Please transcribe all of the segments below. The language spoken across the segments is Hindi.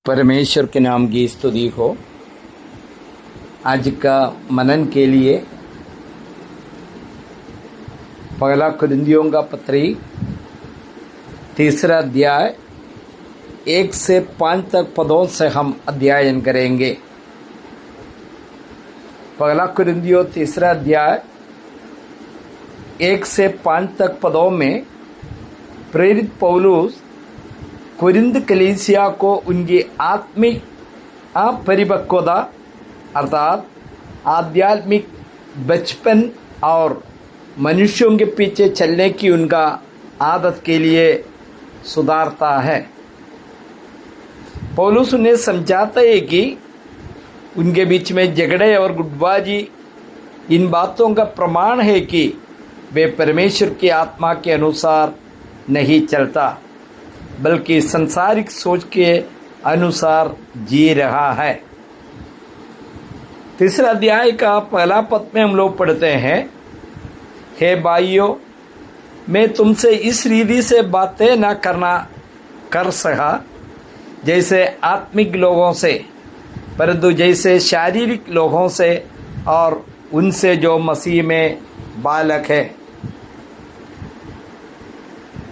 परमेश्वर के नाम की स्तुति हो। आज का मनन के लिए पहला कुरिन्थियों का पत्री 3 अध्याय 1 से 5 तक पदों से हम अध्ययन करेंगे। पहला कुरिन्थियों 3 अध्याय 1 से 5 तक पदों में प्रेरित पौलुस कुरिन्थ कलीसिया को उनकी आत्मिक अपरिपक्वता अर्थात आध्यात्मिक बचपन और मनुष्यों के पीछे चलने की उनका आदत के लिए सुधारता है। पौलुस उन्हें समझाता है कि उनके बीच में झगड़े और गुटबाजी इन बातों का प्रमाण है कि वे परमेश्वर की आत्मा के अनुसार नहीं चलता बल्कि संसारिक सोच के अनुसार जी रहा है। 3 अध्याय का पहला पद में हम लोग पढ़ते हैं, हे भाइयों, मैं तुमसे इस रीति से बातें न कर सका जैसे आत्मिक लोगों से, परंतु जैसे शारीरिक लोगों से और उनसे जो मसीह में बालक है।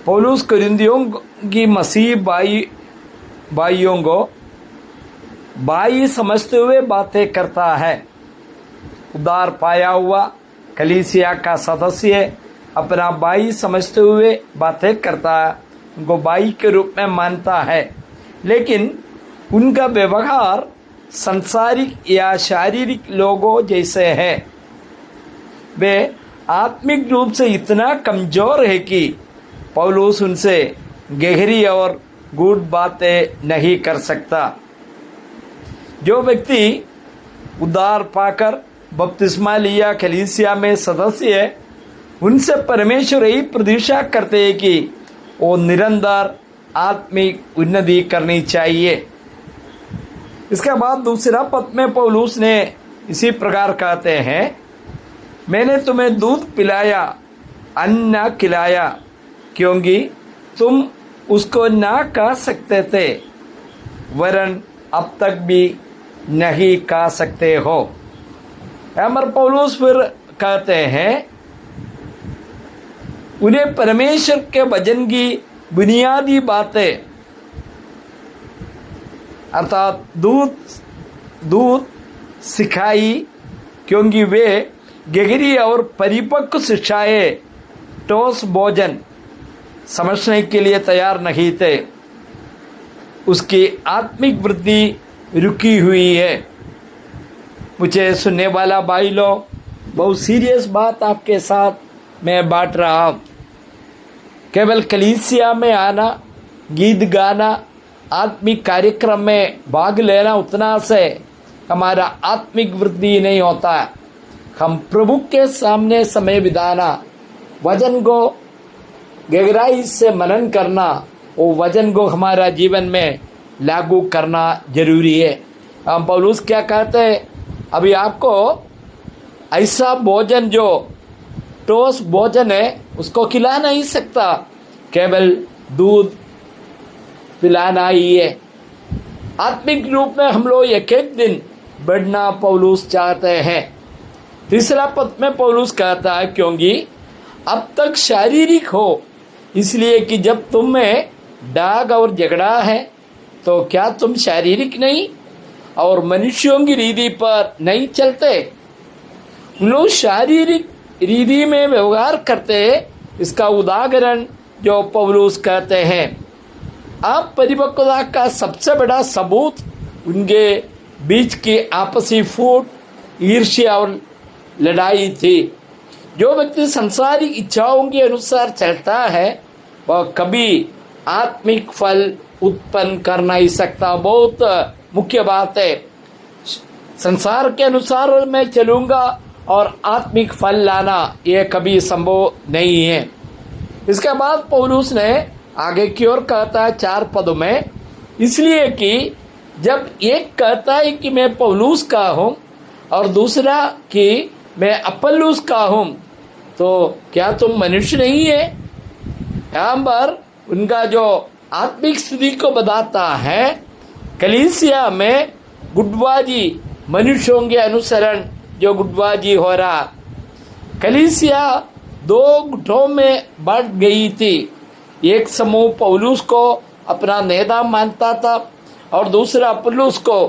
पौलुस कुरिन्थियों की मसीह भाइयों को भाई समझते हुए बातें करता है। उद्धार पाया हुआ कलीसिया का सदस्य अपना भाई समझते हुए बातें करता है, उनको भाई के रूप में मानता है, लेकिन उनका व्यवहार संसारिक या शारीरिक लोगों जैसे है। वे आत्मिक रूप से इतना कमजोर है कि पौलुस उनसे गहरी और गूढ़ बातें नहीं कर सकता। जो व्यक्ति उद्धार पाकर बपतिस्मा लिया कलीसिया में सदस्य है, उनसे परमेश्वर यही प्रतीक्षा करते हैं कि वो निरंतर आत्मिक उन्नति करनी चाहिए। इसके बाद दूसरा पद में पौलुस ने इसी प्रकार कहते हैं, मैंने तुम्हें दूध पिलाया, अन्न खिलाया, क्योंकि तुम उसको ना खा सकते थे, वरन अब तक भी नहीं खा सकते हो। अमर पौलुस फिर कहते हैं, उन्हें परमेश्वर के वचन की बुनियादी बातें अर्थात दूध सिखाई, क्योंकि वे गहरी और परिपक्व शिक्षाएं ठोस भोजन समझने के लिए तैयार नहीं थे। उसकी आत्मिक वृद्धि रुकी हुई है। मुझे सुनने वाला भाई लोग, बहुत सीरियस बात आपके साथ मैं बांट रहा हूँ। केवल कलीसिया में आना, गीत गाना, आत्मिक कार्यक्रम में भाग लेना, उतना से हमारा आत्मिक वृद्धि नहीं होता है। हम प्रभु के सामने समय बिताना, वचन को गहराई से मनन करना, वो वचन को हमारा जीवन में लागू करना जरूरी है। हम पौलुस क्या कहते हैं, अभी आपको ऐसा भोजन जो ठोस भोजन है उसको खिला नहीं सकता, केवल दूध पिलाना ही है। आत्मिक रूप में हम लोग एक एक दिन बढ़ना पौलुस चाहते हैं। तीसरा पद में पौलुस कहता है, क्योंकि अब तक शारीरिक हो, इसलिए कि जब तुम में दाग और झगड़ा है तो क्या तुम शारीरिक नहीं और मनुष्यों की रीति पर नहीं चलते? लोग शारीरिक रीति में व्यवहार करते हैं। इसका उदाहरण जो पौलुस कहते हैं, आप परिपक्वता का सबसे बड़ा सबूत उनके बीच की आपसी फूट, ईर्ष्या और लड़ाई थी। जो व्यक्ति संसारिक इच्छाओं के अनुसार चलता है वह कभी आत्मिक फल उत्पन्न कर नहीं सकता। बहुत मुख्य बात है, संसार के अनुसार मैं चलूंगा और आत्मिक फल लाना यह कभी संभव नहीं है। इसके बाद पौलुस ने आगे की ओर कहता है 4 पदों में, इसलिए कि जब एक कहता है कि मैं पौलुस का हूँ और दूसरा कि मैं अपुल्लोस का हूँ, तो क्या तुम मनुष्य नहीं है? यहाँ पर उनका जो आत्मिक स्थिति को बताता है कलीसिया में गुटबाजी, मनुष्यों के अनुसरण जो गुटबाजी हो रहा, कलीसिया दो गुटों में बढ़ गई थी। एक समूह पौलुस को अपना नेता मानता था और दूसरा अपुल्लोस को।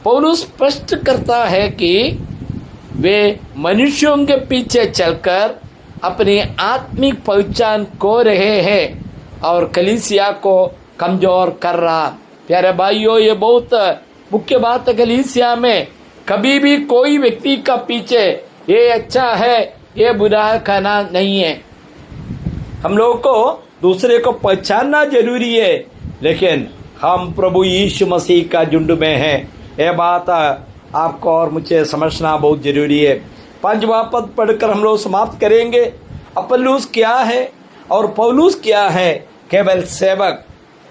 पौलुस स्पष्ट करता है कि वे मनुष्यों के पीछे चलकर अपनी आत्मिक पहचान खो रहे हैं और कलीसिया को कमजोर कर रहा। प्यारे भाइयों, ये बहुत मुख्य बात है। कलीसिया में कभी भी कोई व्यक्ति का पीछे ये अच्छा है ये बुरा है कहना नहीं है। हम लोगों को दूसरे को पहचानना जरूरी है, लेकिन हम प्रभु यीशु मसीह का झुंड में हैं। यह बात आपको और मुझे समझना बहुत जरूरी है। 5वां पद पढ़कर हम लोग समाप्त करेंगे। अपुल्लोस क्या है और पौलुस क्या है? केवल सेवक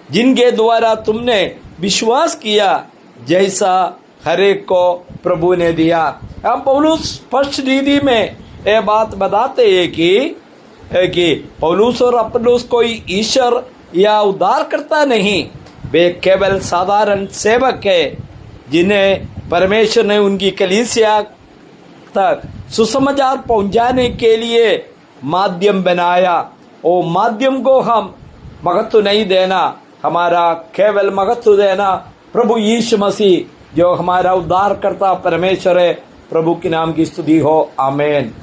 जिनके द्वारा तुमने विश्वास किया, जैसा हरेक को प्रभु ने दिया। अब पौलुस स्पष्ट रीति में यह बात बताते हैं कि पौलुस और अपुल्लोस कोई ईश्वर या उद्धारकर्ता नहीं, वे केवल साधारण सेवक है जिन्हें परमेश्वर ने उनकी कलीसिया तक सुसमाचार पहुंचाने के लिए माध्यम बनाया। वो माध्यम को हम महत्व नहीं देना, हमारा केवल महत्व देना प्रभु यीशु मसीह जो हमारा उद्धारकर्ता परमेश्वर है। प्रभु के नाम की स्तुति हो, आमीन।